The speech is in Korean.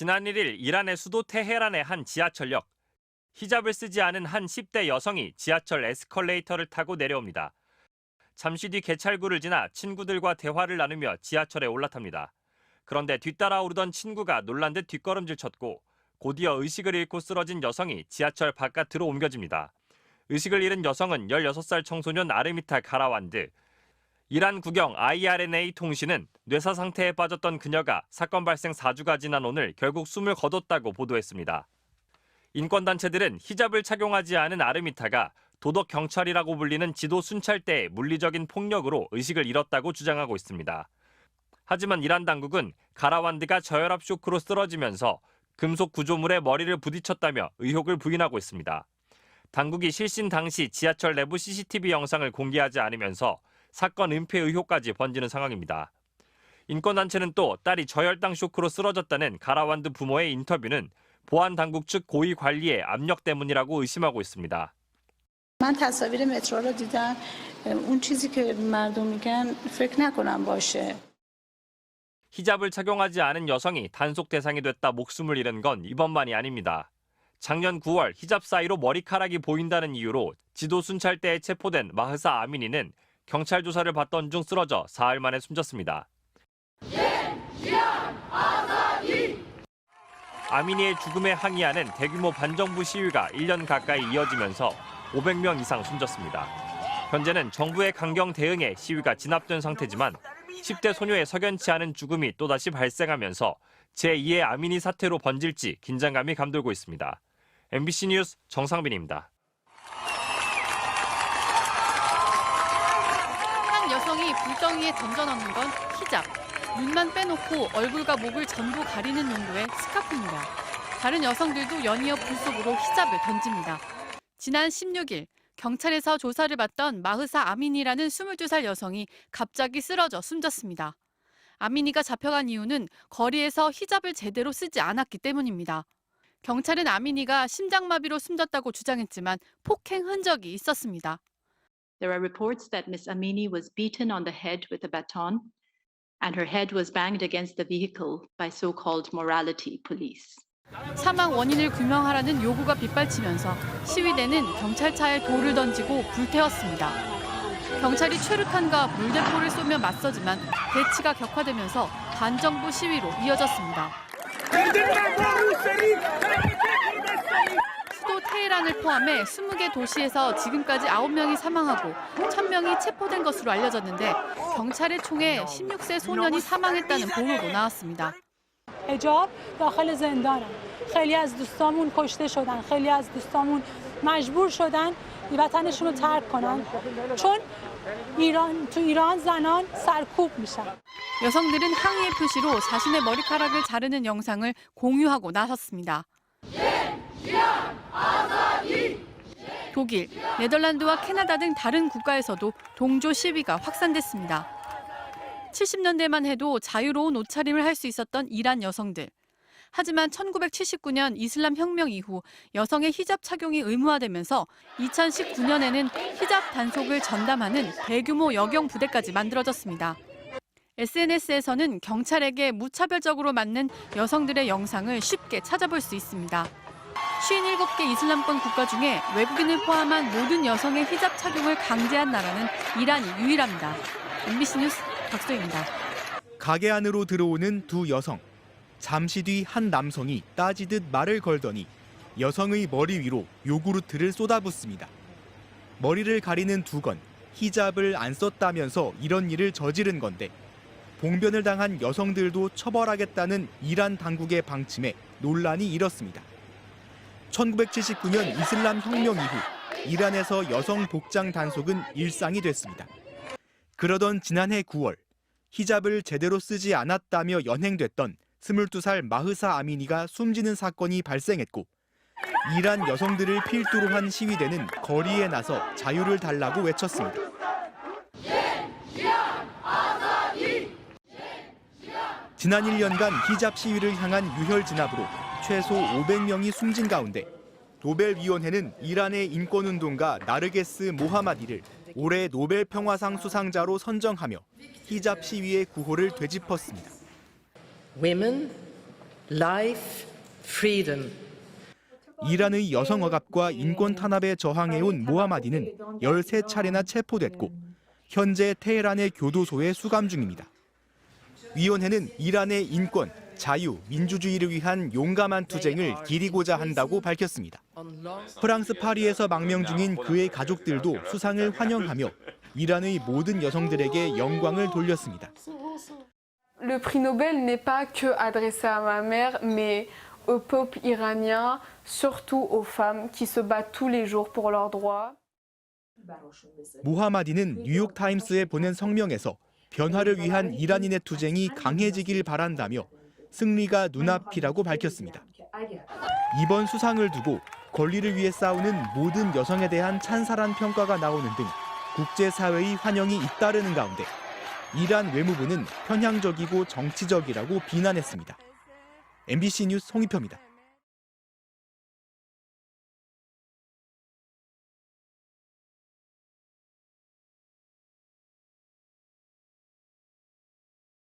지난 1일 이란의 수도 테헤란의 한 지하철역. 히잡을 쓰지 않은 한 10대 여성이 지하철 에스컬레이터를 타고 내려옵니다. 잠시 뒤 개찰구를 지나 친구들과 대화를 나누며 지하철에 올라탑니다. 그런데 뒤따라 오르던 친구가 놀란 듯 뒷걸음질 쳤고 곧이어 의식을 잃고 쓰러진 여성이 지하철 바깥으로 옮겨집니다. 의식을 잃은 여성은 16살 청소년 아르미타 가라완드. 이란 국영 IRNA 통신은 뇌사 상태에 빠졌던 그녀가 사건 발생 4주가 지난 오늘 결국 숨을 거뒀다고 보도했습니다. 인권단체들은 히잡을 착용하지 않은 아르미타가 도덕 경찰이라고 불리는 지도 순찰 때의 물리적인 폭력으로 의식을 잃었다고 주장하고 있습니다. 하지만 이란 당국은 가라완드가 저혈압 쇼크로 쓰러지면서 금속 구조물에 머리를 부딪혔다며 의혹을 부인하고 있습니다. 당국이 실신 당시 지하철 내부 CCTV 영상을 공개하지 않으면서 사건 은폐 의혹까지 번지는 상황입니다. 인권단체는 또 딸이 저혈당 쇼크로 쓰러졌다는 가라완드 부모의 인터뷰는 보안 당국 측 고위 관리의 압력 때문이라고 의심하고 있습니다. من تصاویر مترو رو دیدم اون چیزی که مردم میگن فکر نکنم باشه. 히잡을 착용하지 않은 여성이 단속 대상이 됐다 목숨을 잃은 건 이번만이 아닙니다. 작년 9월 히잡 사이로 머리카락이 보인다는 이유로 지도 순찰 때에 체포된 마흐사 아미니는 경찰 조사를 받던 중 쓰러져 사흘 만에 숨졌습니다. 아미니의 죽음에 항의하는 대규모 반정부 시위가 1년 가까이 이어지면서 500명 이상 숨졌습니다. 현재는 정부의 강경 대응에 시위가 진압된 상태지만 10대 소녀의 석연치 않은 죽음이 또다시 발생하면서 제2의 아미니 사태로 번질지 긴장감이 감돌고 있습니다. MBC 뉴스 정상빈입니다. 한 여성이 불덩이에 던져넣는 건 히잡. 눈만 빼놓고 얼굴과 목을 전부 가리는 농도의 스카프입니다. 다른 여성들도 연이어 불 속으로 히잡을 던집니다. 지난 16일 경찰에서 조사를 받던 마흐사 아미니라는 22살 여성이 갑자기 쓰러져 숨졌습니다. 아미니가 잡혀간 이유는 거리에서 히잡을 제대로 쓰지 않았기 때문입니다. 경찰은 아미니가 심장마비로 숨졌다고 주장했지만 폭행 흔적이 있었습니다. There are reports that Ms. Amini was beaten on the head with a baton and her head was banged against the vehicle by so-called morality police. 사망 원인을 규명하라는 요구가 빗발치면서 시위대는 경찰차에 돌을 던지고 불태웠습니다. 경찰이 최루탄과 물대포를 쏘며 맞서지만 대치가 격화되면서 반정부 시위로 이어졌습니다. 수도 테헤란을 포함해 20개 도시에서 지금까지 9명이 사망하고 1000명이 체포된 것으로 알려졌는데 경찰의 총에 16세 소년이 사망했다는 보도도 나왔습니다. حجاب داخل زندانن خیلی از دوستامون کشته شدن خیلی از دوستامون مجبور شدن وطنشون رو ترک کنن چون تو ایران زنان سرکوب میشن. 여성들은 항의의 표시로 자신의 머리카락을 자르는 영상을 공유하고 나섰습니다. 독일, 네덜란드와 캐나다 등 다른 국가에서도 동조 시위가 확산됐습니다. 70년대만 해도 자유로운 옷차림을 할 수 있었던 이란 여성들. 하지만 1979년 이슬람 혁명 이후 여성의 히잡 착용이 의무화되면서 2019년에는 히잡 단속을 전담하는 대규모 여경 부대까지 만들어졌습니다. SNS에서는 경찰에게 무차별적으로 맞는 여성들의 영상을 쉽게 찾아볼 수 있습니다. 57개 이슬람권 국가 중에 외국인을 포함한 모든 여성의 히잡 착용을 강제한 나라는 이란이 유일합니다. MBC 뉴스 박소희입니다. 가게 안으로 들어오는 두 여성. 잠시 뒤 한 남성이 따지듯 말을 걸더니 여성의 머리 위로 요구르트를 쏟아붓습니다. 머리를 가리는 두건, 히잡을 안 썼다면서 이런 일을 저지른 건데 봉변을 당한 여성들도 처벌하겠다는 이란 당국의 방침에 논란이 일었습니다. 1979년 이슬람 혁명 이후 이란에서 여성 복장 단속은 일상이 됐습니다. 그러던 지난해 9월 히잡을 제대로 쓰지 않았다며 연행됐던 22살 마흐사 아미니가 숨지는 사건이 발생했고 이란 여성들을 필두로 한 시위대는 거리에 나서 자유를 달라고 외쳤습니다. 지난 1년간 히잡 시위를 향한 유혈 진압으로 최소 500명이 숨진 가운데 노벨위원회는 이란의 인권운동가 나르게스 모하마디를 올해 노벨 평화상 수상자로 선정하며 히잡 시위의 구호를 되짚었습니다. Women life, freedom. 이란의 여성 억압과 인권 탄압에 저항해온 모하마디는 13차례나 체포됐고 현재 테헤란의 교도소에 수감 중입니다. 위원회는 이란의 인권, 자유, 민주주의를 위한 용감한 투쟁을 기리고자 한다고 밝혔습니다. 프랑스 파리에서 망명 중인 그의 가족들도 수상을 환영하며 이란의 모든 여성들에게 영광을 돌렸습니다. Le prix Nobel n'est pas que adressé à ma mère, mais au peuple iranien, surtout aux femmes qui se battent tous les jours pour leurs droits. 모하마디는 뉴욕타임스에 보낸 성명에서 변화를 위한 이란인의 투쟁이 강해지길 바란다며 승리가 눈앞이라고 밝혔습니다. 이번 수상을 두고 권리를 위해 싸우는 모든 여성에 대한 찬사란 평가가 나오는 등 국제사회의 환영이 잇따르는 가운데 이란 외무부는 편향적이고 정치적이라고 비난했습니다. MBC 뉴스 홍익표입니다.